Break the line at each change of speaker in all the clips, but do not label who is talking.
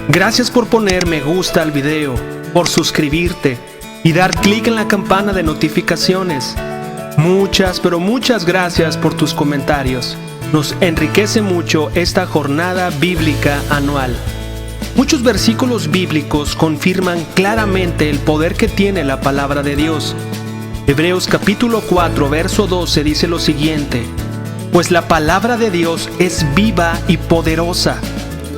Gracias por poner me gusta al video, por suscribirte y dar clic en la campana de notificaciones. Muchas, pero muchas gracias por tus comentarios. Nos enriquece mucho esta jornada bíblica anual. Muchos versículos bíblicos confirman claramente el poder que tiene la palabra de Dios. Hebreos capítulo 4, verso 12 dice lo siguiente: pues la palabra de Dios es viva y poderosa.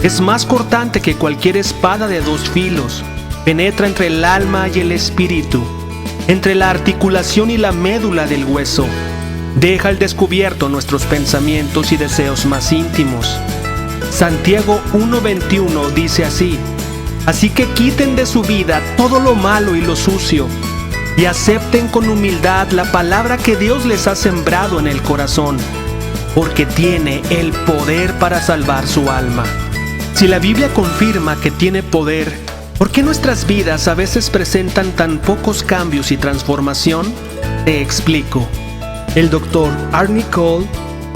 Es más cortante que cualquier espada de dos filos. Penetra entre el alma y el espíritu, entre la articulación y la médula del hueso. Deja al descubierto nuestros pensamientos y deseos más íntimos. Santiago 1:21 dice así: así que quiten de su vida todo lo malo y lo sucio, y acepten con humildad la palabra que Dios les ha sembrado en el corazón, porque tiene el poder para salvar su alma. Si la Biblia confirma que tiene poder, ¿por qué nuestras vidas a veces presentan tan pocos cambios y transformación? Te explico. El Dr. Arnie Cole,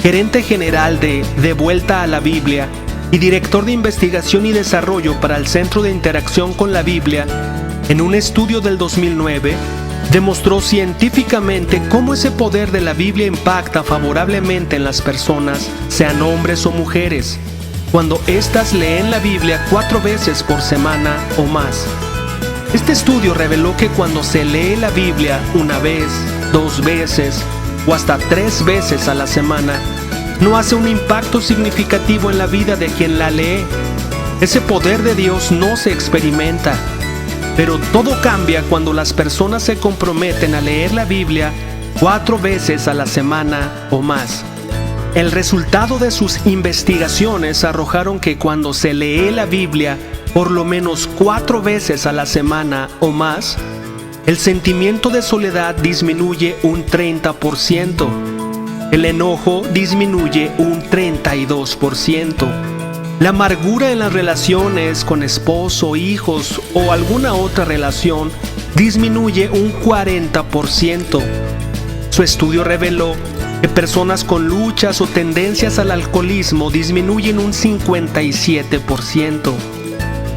gerente general de Vuelta a la Biblia y director de investigación y desarrollo para el Centro de Interacción con la Biblia, en un estudio del 2009, demostró científicamente cómo ese poder de la Biblia impacta favorablemente en las personas, sean hombres o mujeres, cuando éstas leen la Biblia 4 veces por semana o más. Este estudio reveló que cuando se lee la Biblia una vez, 2 veces o hasta 3 veces a la semana, no hace un impacto significativo en la vida de quien la lee. Ese poder de Dios no se experimenta. Pero todo cambia cuando las personas se comprometen a leer la Biblia 4 veces a la semana o más. El resultado de sus investigaciones arrojaron que cuando se lee la Biblia por lo menos 4 veces a la semana o más, el sentimiento de soledad disminuye un 30%, el enojo disminuye un 32%, la amargura en las relaciones con esposo, hijos o alguna otra relación disminuye un 40%. Su estudio reveló que personas con luchas o tendencias al alcoholismo disminuyen un 57%.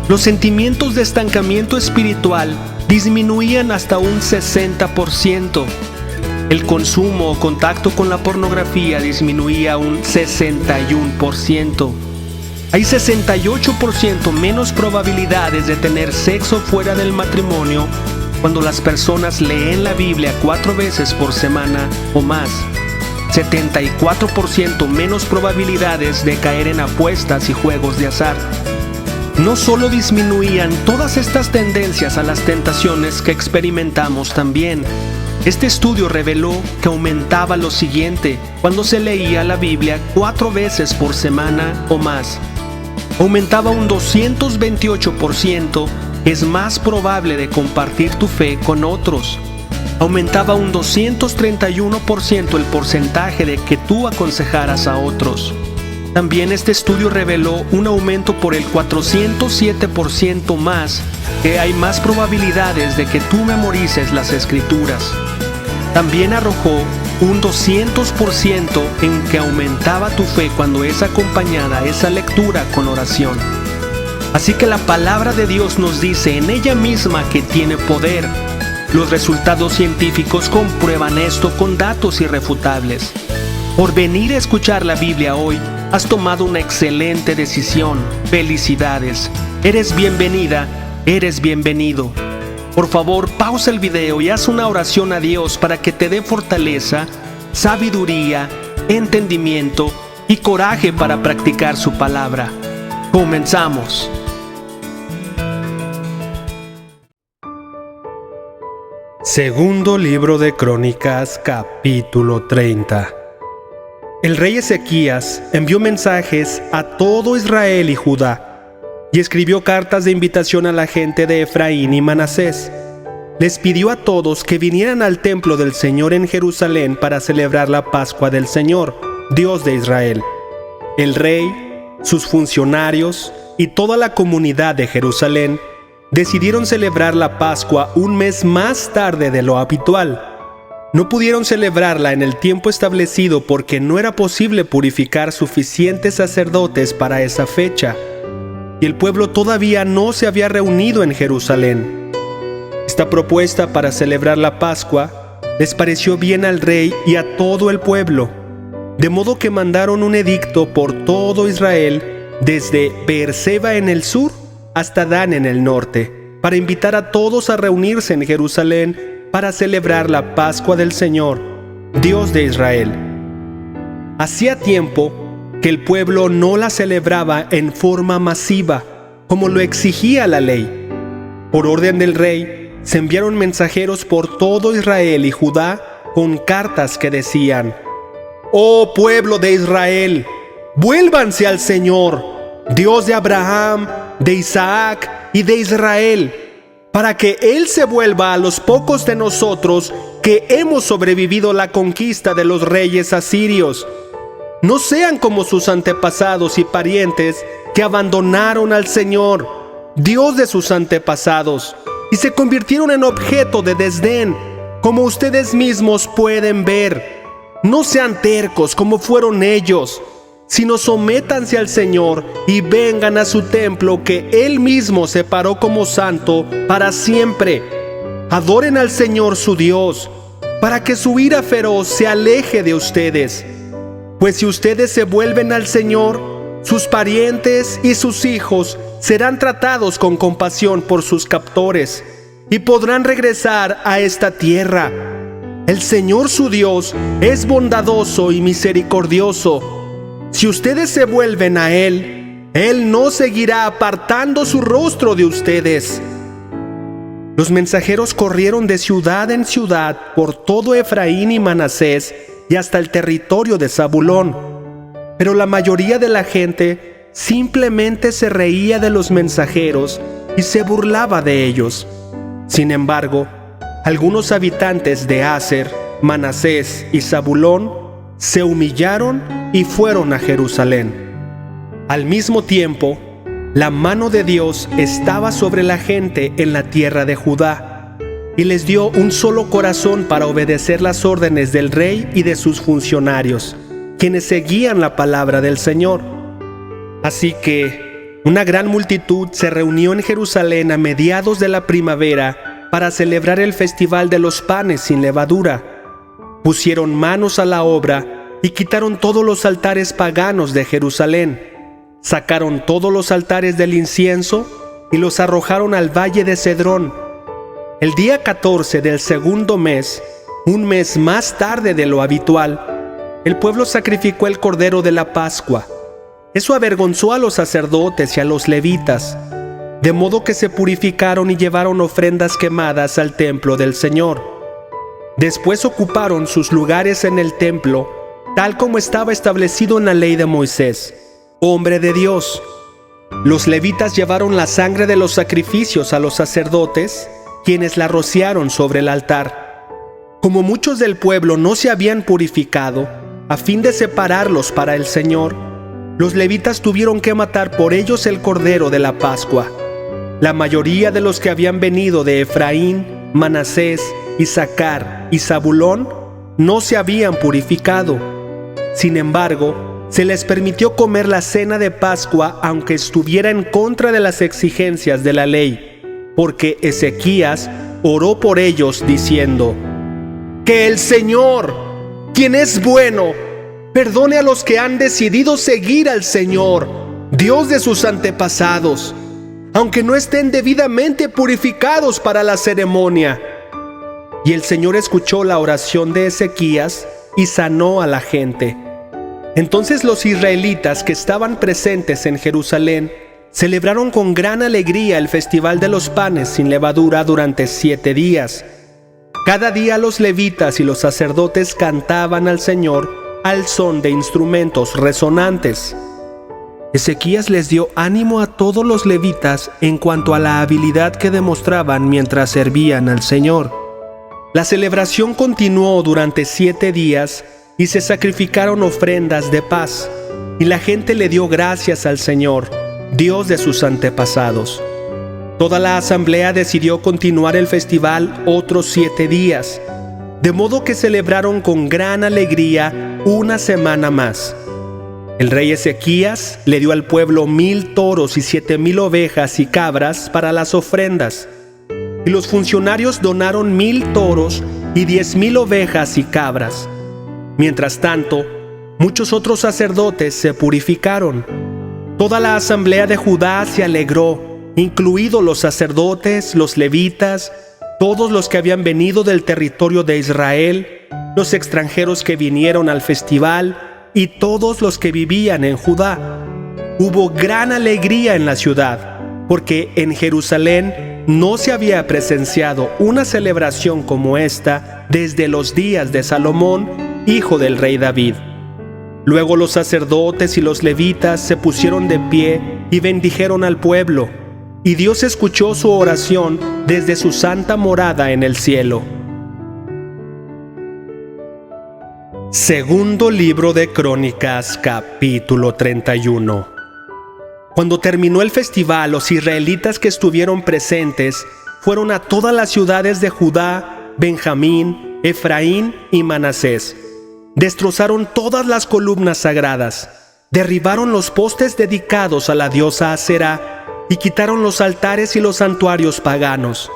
Los sentimientos de estancamiento espiritual disminuían hasta un 60%. El consumo o contacto con la pornografía disminuía un 61%. Hay 68% menos probabilidades de tener sexo fuera del matrimonio cuando las personas leen la Biblia 4 veces por semana o más. 74% menos probabilidades de caer en apuestas y juegos de azar. No solo disminuían todas estas tendencias a las tentaciones que experimentamos también. Este estudio reveló que aumentaba lo siguiente cuando se leía la Biblia 4 veces por semana o más. Aumentaba un 228%, es más probable de compartir tu fe con otros. Aumentaba un 231% el porcentaje de que tú aconsejaras a otros. También este estudio reveló un aumento por el 407% más, que hay más probabilidades de que tú memorices las escrituras. También arrojó un 200% en que aumentaba tu fe cuando es acompañada esa lectura con oración. Así que la palabra de Dios nos dice en ella misma que tiene poder. Los resultados científicos comprueban esto con datos irrefutables. Por venir a escuchar la Biblia hoy, has tomado una excelente decisión. Felicidades. Eres bienvenida, eres bienvenido. Por favor, pausa el video y haz una oración a Dios para que te dé fortaleza, sabiduría, entendimiento y coraje para practicar su palabra. Comenzamos. Segundo libro de Crónicas, capítulo 30. El rey Ezequías envió mensajes a todo Israel y Judá y escribió cartas de invitación a la gente de Efraín y Manasés. Les pidió a todos que vinieran al templo del Señor en Jerusalén para celebrar la Pascua del Señor, Dios de Israel. El rey, sus funcionarios y toda la comunidad de Jerusalén decidieron celebrar la Pascua un mes más tarde de lo habitual. No pudieron celebrarla en el tiempo establecido porque no era posible purificar suficientes sacerdotes para esa fecha. y el pueblo todavía no se había reunido en Jerusalén. Esta propuesta para celebrar la Pascua les pareció bien al rey y a todo el pueblo, de modo que mandaron un edicto por todo Israel, desde Beerseba en el sur hasta Dan en el norte, para invitar a todos a reunirse en Jerusalén para celebrar la Pascua del Señor, Dios de Israel. Hacía tiempo que el pueblo no la celebraba en forma masiva, como lo exigía la ley. Por orden del rey, se enviaron mensajeros por todo Israel y Judá con cartas que decían: «Oh pueblo de Israel, vuélvanse al Señor, Dios de Abraham, de Isaac y de Israel, para que Él se vuelva a los pocos de nosotros que hemos sobrevivido la conquista de los reyes asirios. No sean como sus antepasados y parientes que abandonaron al Señor, Dios de sus antepasados, y se convirtieron en objeto de desdén, como ustedes mismos pueden ver. No sean tercos como fueron ellos, sino sométanse al Señor y vengan a su templo que Él mismo separó como santo para siempre. Adoren al Señor su Dios, para que su ira feroz se aleje de ustedes. Pues si ustedes se vuelven al Señor, sus parientes y sus hijos serán tratados con compasión por sus captores y podrán regresar a esta tierra. El Señor su Dios es bondadoso y misericordioso. Si ustedes se vuelven a Él, Él no seguirá apartando su rostro de ustedes». Los mensajeros corrieron de ciudad en ciudad por todo Efraín y Manasés y hasta el territorio de Zabulón. Pero la mayoría de la gente simplemente se reía de los mensajeros y se burlaba de ellos. Sin embargo, algunos habitantes de Aser, Manasés y Zabulón se humillaron y fueron a Jerusalén. Al mismo tiempo, la mano de Dios estaba sobre la gente en la tierra de Judá, y les dio un solo corazón para obedecer las órdenes del rey y de sus funcionarios, quienes seguían la palabra del Señor. Así que una gran multitud se reunió en Jerusalén a mediados de la primavera para celebrar el festival de los panes sin levadura. Pusieron manos a la obra y quitaron todos los altares paganos de Jerusalén. Sacaron todos los altares del incienso y los arrojaron al valle de Cedrón. El día 14 del segundo mes, un mes más tarde de lo habitual, el pueblo sacrificó el cordero de la Pascua. Eso avergonzó a los sacerdotes y a los levitas, de modo que se purificaron y llevaron ofrendas quemadas al templo del Señor. Después ocuparon sus lugares en el templo, tal como estaba establecido en la ley de Moisés, hombre de Dios. Los levitas llevaron la sangre de los sacrificios a los sacerdotes, quienes la rociaron sobre el altar. Como muchos del pueblo no se habían purificado, a fin de separarlos para el Señor, los levitas tuvieron que matar por ellos el cordero de la Pascua. La mayoría de los que habían venido de Efraín, Manasés, Isaacar y Zabulón no se habían purificado. Sin embargo, se les permitió comer la cena de Pascua aunque estuviera en contra de las exigencias de la ley, porque Ezequías oró por ellos diciendo: «Que el Señor, quien es bueno, perdone a los que han decidido seguir al Señor, Dios de sus antepasados, aunque no estén debidamente purificados para la ceremonia». Y el Señor escuchó la oración de Ezequías y sanó a la gente. Entonces los israelitas que estaban presentes en Jerusalén celebraron con gran alegría el festival de los panes sin levadura durante 7 días. Cada día los levitas y los sacerdotes cantaban al Señor al son de instrumentos resonantes. Ezequías les dio ánimo a todos los levitas en cuanto a la habilidad que demostraban mientras servían al Señor. La celebración continuó durante 7 días y se sacrificaron ofrendas de paz, y la gente le dio gracias al Señor, Dios de sus antepasados. Toda la asamblea decidió continuar el festival otros 7 días, de modo que celebraron con gran alegría una semana más. El rey Ezequías le dio al pueblo 1000 toros y 7000 ovejas y cabras para las ofrendas. Y los funcionarios donaron 1000 toros y 10,000 ovejas y cabras. Mientras tanto, muchos otros sacerdotes se purificaron. Toda la asamblea de Judá se alegró, incluidos los sacerdotes, los levitas, todos los que habían venido del territorio de Israel, los extranjeros que vinieron al festival y todos los que vivían en Judá. Hubo gran alegría en la ciudad, porque en Jerusalén no se había presenciado una celebración como esta desde los días de Salomón, hijo del rey David. Luego los sacerdotes y los levitas se pusieron de pie y bendijeron al pueblo, y Dios escuchó su oración desde su santa morada en el cielo. Segundo libro de Crónicas, capítulo 31. Cuando terminó el festival, los israelitas que estuvieron presentes fueron a todas las ciudades de Judá, Benjamín, Efraín y Manasés. Destrozaron todas las columnas sagradas, derribaron los postes dedicados a la diosa Aserá y quitaron los altares y los santuarios paganos.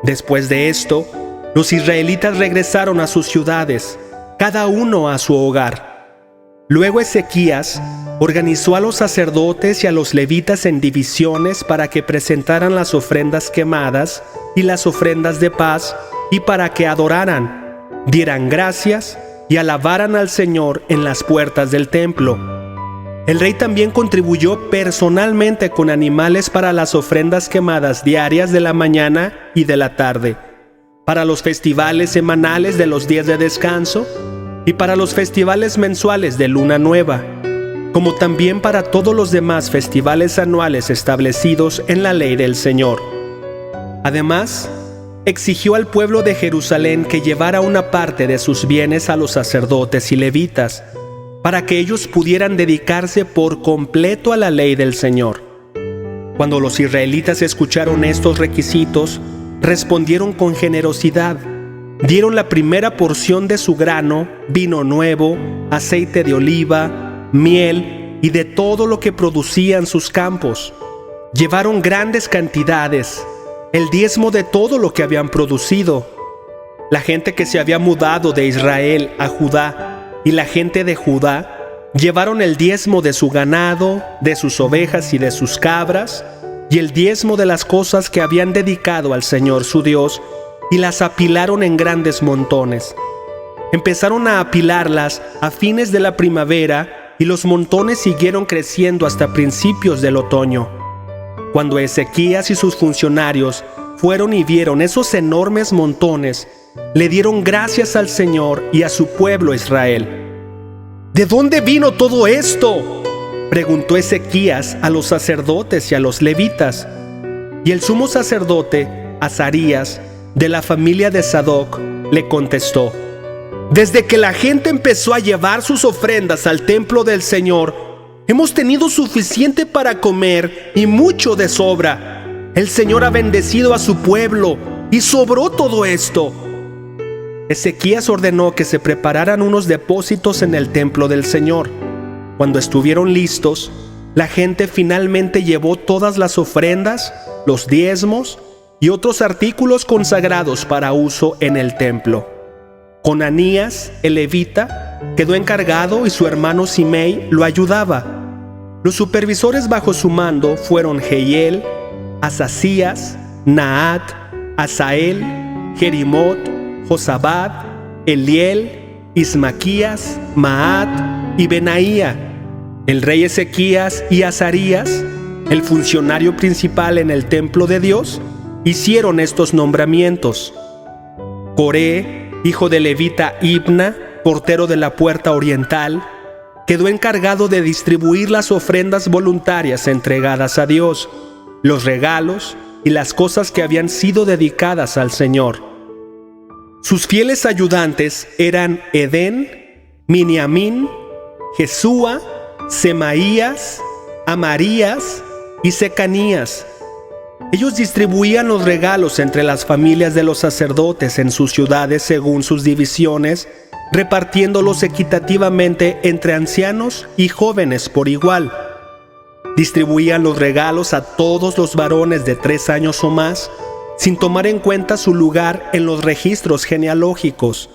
Después de esto, los israelitas regresaron a sus ciudades, cada uno a su hogar. Luego Ezequías organizó a los sacerdotes y a los levitas en divisiones para que presentaran las ofrendas quemadas y las ofrendas de paz, y para que adoraran, dieran gracias y alabaran al Señor en las puertas del templo. El rey también contribuyó personalmente con animales para las ofrendas quemadas diarias de la mañana y de la tarde, para los festivales semanales de los días de descanso y para los festivales mensuales de luna nueva, como también para todos los demás festivales anuales establecidos en la ley del Señor. Además, exigió al pueblo de Jerusalén que llevara una parte de sus bienes a los sacerdotes y levitas, para que ellos pudieran dedicarse por completo a la ley del Señor. Cuando los israelitas escucharon estos requisitos, respondieron con generosidad. Dieron la primera porción de su grano, vino nuevo, aceite de oliva, miel y de todo lo que producían sus campos. Llevaron grandes cantidades, el diezmo de todo lo que habían producido. La gente que se había mudado de Israel a Judá y la gente de Judá llevaron el diezmo de su ganado, de sus ovejas y de sus cabras, y el diezmo de las cosas que habían dedicado al Señor su Dios, y las apilaron en grandes montones. Empezaron a apilarlas a fines de la primavera, y los montones siguieron creciendo hasta principios del otoño. Cuando Ezequías y sus funcionarios fueron y vieron esos enormes montones, le dieron gracias al Señor y a su pueblo Israel. ¿De dónde vino todo esto?, preguntó Ezequías a los sacerdotes y a los levitas. Y el sumo sacerdote, Azarías, de la familia de Sadoc, le contestó: desde que la gente empezó a llevar sus ofrendas al templo del Señor, hemos tenido suficiente para comer y mucho de sobra. El Señor ha bendecido a su pueblo y sobró todo esto. Ezequías ordenó que se prepararan unos depósitos en el templo del Señor. Cuando estuvieron listos, la gente finalmente llevó todas las ofrendas, los diezmos y otros artículos consagrados para uso en el templo. Conanías, el levita, quedó encargado y su hermano Simei lo ayudaba. Los supervisores bajo su mando fueron Jehiel, Asasías, Naat, Asael, Jerimot, Josabad, Eliel, Ismaquías, Maat y Benaía. El rey Ezequías y Azarías, el funcionario principal en el templo de Dios, hicieron estos nombramientos. Coré, hijo de levita Ibna, portero de la puerta oriental, quedó encargado de distribuir las ofrendas voluntarias entregadas a Dios, los regalos y las cosas que habían sido dedicadas al Señor. Sus fieles ayudantes eran Edén, Miniamín, Jesúa, Semaías, Amarías y Secanías. Ellos distribuían los regalos entre las familias de los sacerdotes en sus ciudades según sus divisiones, repartiéndolos equitativamente entre ancianos y jóvenes por igual. Distribuían los regalos a todos los varones de 3 años o más, sin tomar en cuenta su lugar en los registros genealógicos.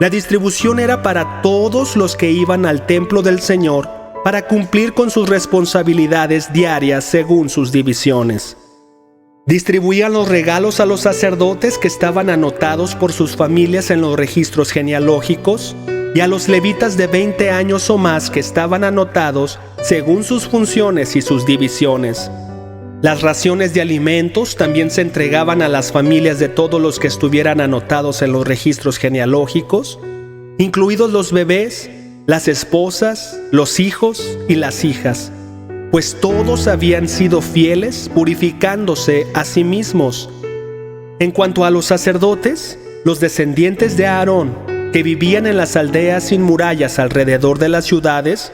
La distribución era para todos los que iban al templo del Señor para cumplir con sus responsabilidades diarias según sus divisiones. Distribuían los regalos a los sacerdotes que estaban anotados por sus familias en los registros genealógicos y a los levitas de 20 años o más que estaban anotados según sus funciones y sus divisiones. Las raciones de alimentos también se entregaban a las familias de todos los que estuvieran anotados en los registros genealógicos, incluidos los bebés, las esposas, los hijos y las hijas, pues todos habían sido fieles, purificándose a sí mismos. En cuanto a los sacerdotes, los descendientes de Aarón, que vivían en las aldeas sin murallas alrededor de las ciudades,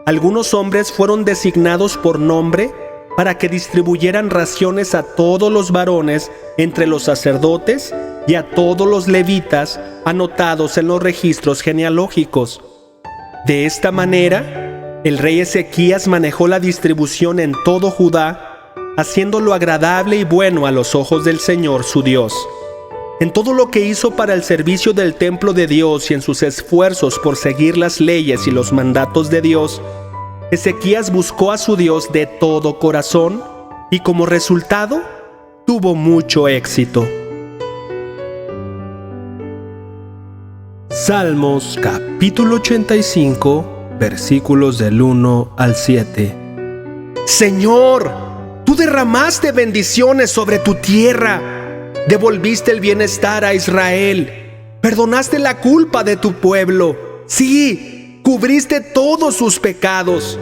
algunos hombres fueron designados por nombre para que distribuyeran raciones a todos los varones entre los sacerdotes y a todos los levitas anotados en los registros genealógicos. De esta manera, el rey Ezequías manejó la distribución en todo Judá, haciéndolo agradable y bueno a los ojos del Señor su Dios. En todo lo que hizo para el servicio del templo de Dios y en sus esfuerzos por seguir las leyes y los mandatos de Dios, Ezequías buscó a su Dios de todo corazón y como resultado tuvo mucho éxito. Salmos capítulo 85, versículos del 1 al 7. Señor, tú derramaste bendiciones sobre tu tierra, devolviste el bienestar a Israel, perdonaste la culpa de tu pueblo, sí, cubriste todos sus pecados,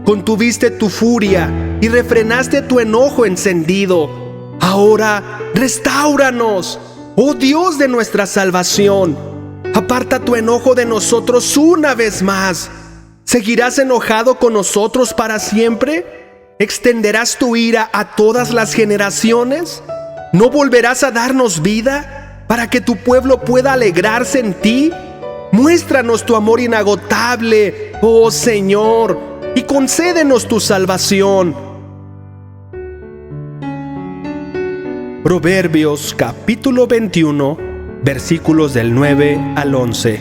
contuviste tu furia y refrenaste tu enojo encendido. Ahora, restáuranos, oh Dios de nuestra salvación. Aparta tu enojo de nosotros una vez más. ¿Seguirás enojado con nosotros para siempre? ¿Extenderás tu ira a todas las generaciones? ¿No volverás a darnos vida para que tu pueblo pueda alegrarse en ti? Muéstranos tu amor inagotable, oh Señor, y concédenos tu salvación. Proverbios capítulo 21, versículos del 9 al 11.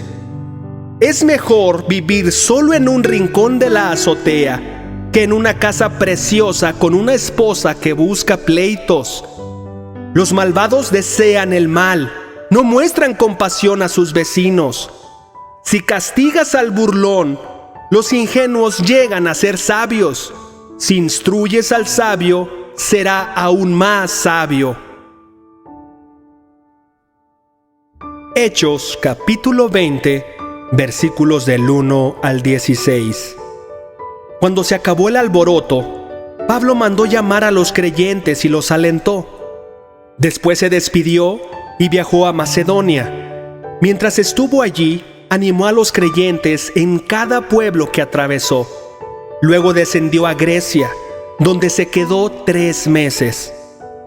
Es mejor vivir solo en un rincón de la azotea que en una casa preciosa con una esposa que busca pleitos. Los malvados desean el mal, no muestran compasión a sus vecinos. Si castigas al burlón, los ingenuos llegan a ser sabios. Si instruyes al sabio, será aún más sabio. Hechos capítulo 20, versículos del 1 al 16. Cuando se acabó el alboroto, Pablo mandó llamar a los creyentes y los alentó. Después se despidió y viajó a Macedonia. Mientras estuvo allí, animó a los creyentes en cada pueblo que atravesó. Luego descendió a Grecia, donde se quedó 3 meses.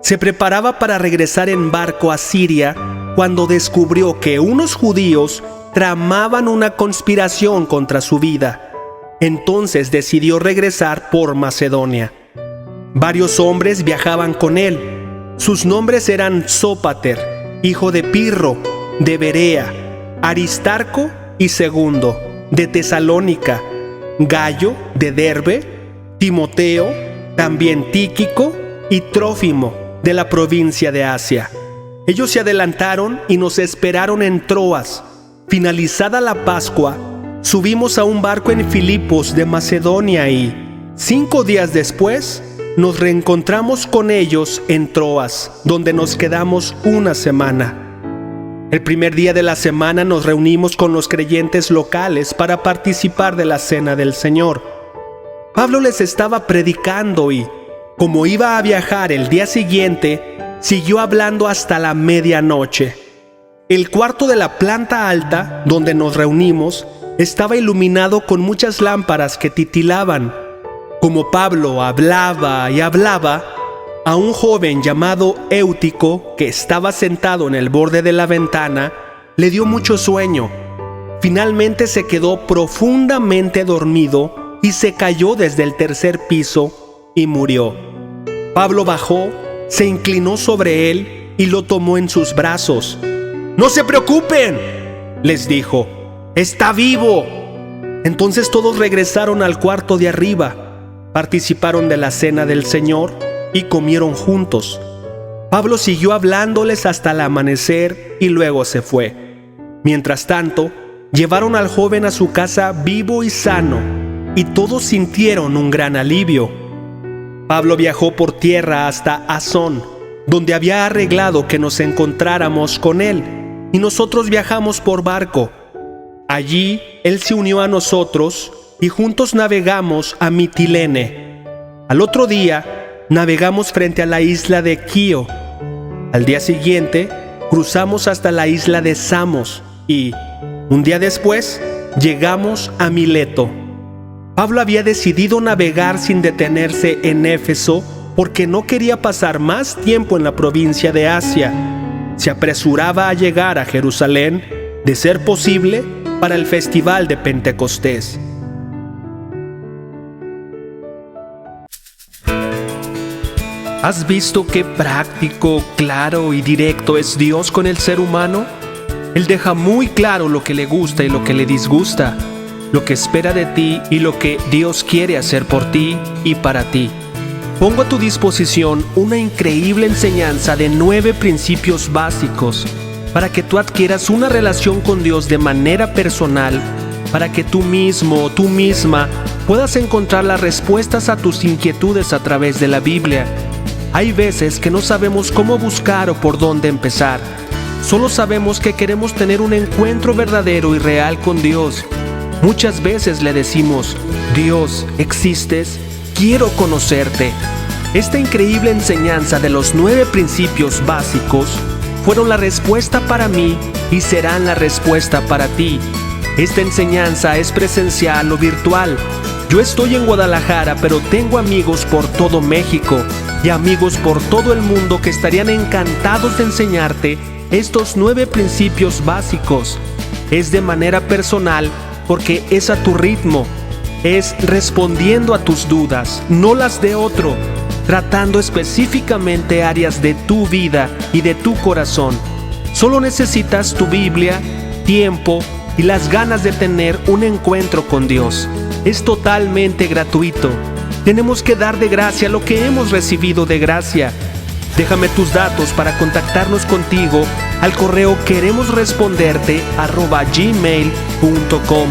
Se preparaba para regresar en barco a Siria cuando descubrió que unos judíos tramaban una conspiración contra su vida. Entonces decidió regresar por Macedonia. Varios hombres viajaban con él. Sus nombres eran Sópater, hijo de Pirro, de Berea, Aristarco y Segundo, de Tesalónica, Gayo, de Derbe, Timoteo, también Tíquico y Trófimo, de la provincia de Asia. Ellos se adelantaron y nos esperaron en Troas. Finalizada la Pascua, subimos a un barco en Filipos de Macedonia y 5 días después nos reencontramos con ellos en Troas, donde nos quedamos una semana. El primer día de la semana nos reunimos con los creyentes locales para participar de la cena del Señor. Pablo les estaba predicando y, como iba a viajar el día siguiente, siguió hablando hasta la medianoche. El cuarto de la planta alta, donde nos reunimos, estaba iluminado con muchas lámparas que titilaban. Como Pablo hablaba y hablaba, a un joven llamado Éutico, que estaba sentado en el borde de la ventana, le dio mucho sueño. Finalmente se quedó profundamente dormido y se cayó desde el tercer piso y murió. Pablo bajó, se inclinó sobre él y lo tomó en sus brazos. «¡No se preocupen!», les dijo, «está vivo». Entonces todos regresaron al cuarto de arriba, participaron de la cena del Señor y comieron juntos. Pablo siguió hablándoles hasta el amanecer y luego se fue. Mientras tanto, llevaron al joven a su casa vivo y sano, y todos sintieron un gran alivio. Pablo viajó por tierra hasta Asón, donde había arreglado que nos encontráramos con él, y nosotros viajamos por barco. Allí él se unió a nosotros y juntos navegamos a Mitilene. Al otro día navegamos frente a la isla de Quío. Al día siguiente cruzamos hasta la isla de Samos y, un día después, llegamos a Mileto. Pablo había decidido navegar sin detenerse en Éfeso porque no quería pasar más tiempo en la provincia de Asia. Se apresuraba a llegar a Jerusalén, de ser posible, para el festival de Pentecostés. ¿Has visto qué práctico, claro y directo es Dios con el ser humano? Él deja muy claro lo que le gusta y lo que le disgusta, lo que espera de ti y lo que Dios quiere hacer por ti y para ti. Pongo a tu disposición una increíble enseñanza de 9 principios básicos para que tú adquieras una relación con Dios de manera personal, para que tú mismo o tú misma puedas encontrar las respuestas a tus inquietudes a través de la Biblia. Hay veces que no sabemos cómo buscar o por dónde empezar. Solo sabemos que queremos tener un encuentro verdadero y real con Dios. Muchas veces le decimos: Dios, ¿existes? Quiero conocerte. Esta increíble enseñanza de los 9 principios básicos fueron la respuesta para mí y serán la respuesta para ti. Esta enseñanza es presencial o virtual. Yo estoy en Guadalajara, pero tengo amigos por todo México y amigos por todo el mundo que estarían encantados de enseñarte estos 9 principios básicos. Es de manera personal porque es a tu ritmo, es respondiendo a tus dudas, no las de otro, tratando específicamente áreas de tu vida y de tu corazón. Solo necesitas tu Biblia, tiempo y las ganas de tener un encuentro con Dios. Es totalmente gratuito. Tenemos que dar de gracia lo que hemos recibido de gracia. Déjame tus datos para contactarnos contigo al correo queremosresponderte@gmail.com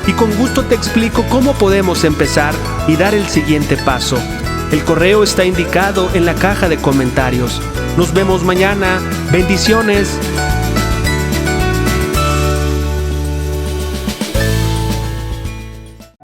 y con gusto te explico cómo podemos empezar y dar el siguiente paso. El correo está indicado en la caja de comentarios. Nos vemos mañana. Bendiciones.